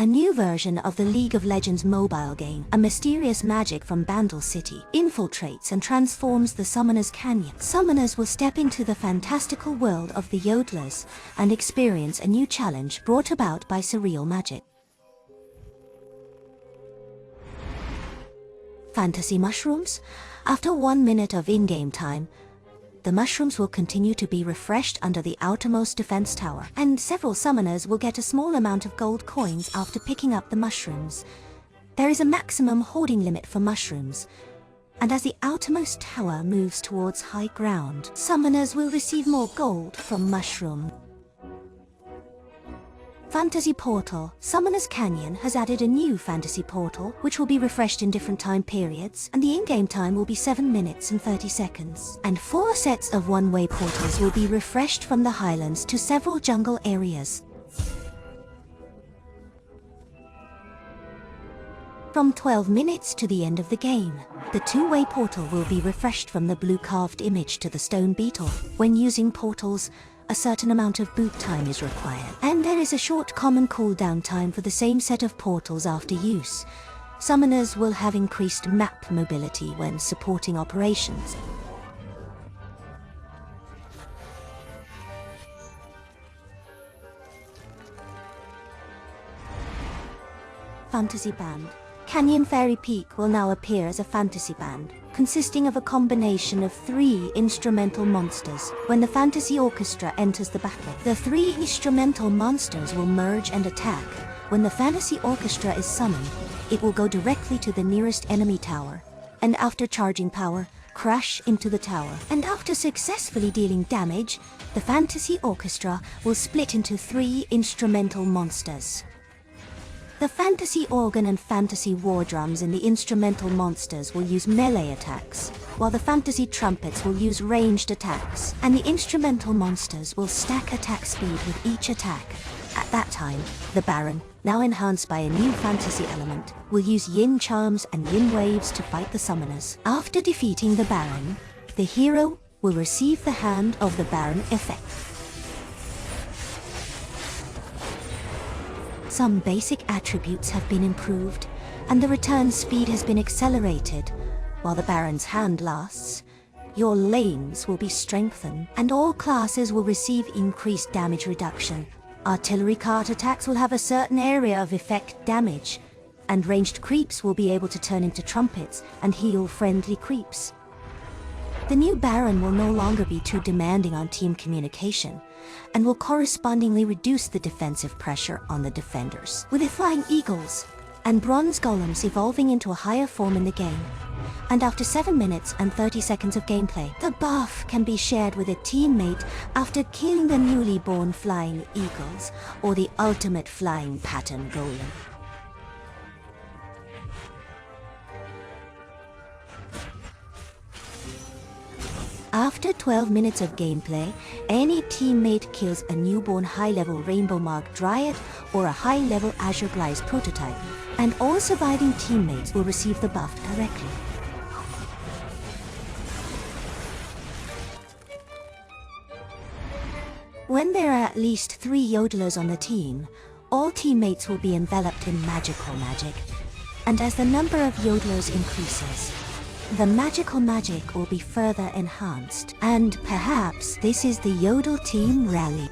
new version of the League of Legends mobile game, a mysterious magic from Bandle City, infiltrates and transforms the Summoner's Canyon. Summoners will step into the fantastical world of the Yordles and experience a new challenge brought about by surreal magic. Fantasy mushrooms? After 1 minute of in-game time, the mushrooms will continue to be refreshed under the outermost defense tower, and several summoners will get a small amount of gold coins after picking up the mushrooms. There is a maximum hoarding limit for mushrooms, and as the outermost tower moves towards high ground, summoners will receive more gold from mushroom. Fantasy Portal. Summoner's Canyon has added a new fantasy portal, which will be refreshed in different time periods, and the in-game time will be 7 minutes and 30 seconds. And 4 sets of one-way portals will be refreshed from the highlands to several jungle areas. From 12 minutes to the end of the game, the two-way portal will be refreshed from the blue carved image to the stone beetle. When using portals, a certain amount of boot time is required, and there is a short common cooldown time for the same set of portals after use. Summoners will have increased map mobility when supporting operations. Fantasy Band. Canyon Fairy Peak will now appear as a fantasy band, consisting of a combination of 3 instrumental monsters. When the fantasy orchestra enters the battle, the 3 instrumental monsters will merge and attack. When the fantasy orchestra is summoned, it will go directly to the nearest enemy tower, and after charging power, crash into the tower. And after successfully dealing damage, the fantasy orchestra will split into 3 instrumental monsters. The fantasy organ and fantasy war drums in the instrumental monsters will use melee attacks, while the fantasy trumpets will use ranged attacks, and the instrumental monsters will stack attack speed with each attack. At that time, the Baron, now enhanced by a new fantasy element, will use yin charms and yin waves to fight the summoners. After defeating the Baron, the hero will receive the Hand of the Baron effect. Some basic attributes have been improved, and the return speed has been accelerated. While the Baron's hand lasts, your lanes will be strengthened, and all classes will receive increased damage reduction. Artillery cart attacks will have a certain area of effect damage, and ranged creeps will be able to turn into trumpets and heal friendly creeps. The new Baron will no longer be too demanding on team communication, and will correspondingly reduce the defensive pressure on the defenders, with the Flying Eagles and Bronze Golems evolving into a higher form in the game. And after 7 minutes and 30 seconds of gameplay, the buff can be shared with a teammate after killing the newly born Flying Eagles or the ultimate Flying Pattern Golem. After 12 minutes of gameplay, any teammate kills a newborn high-level Rainbow Mark Dryad or a high-level Azure Glice prototype, and all surviving teammates will receive the buff directly. When there are at least 3 Yordlers on the team, all teammates will be enveloped in magical magic, and as the number of Yordlers increases, the magical magic will be further enhanced, and perhaps this is the Yordle team rally.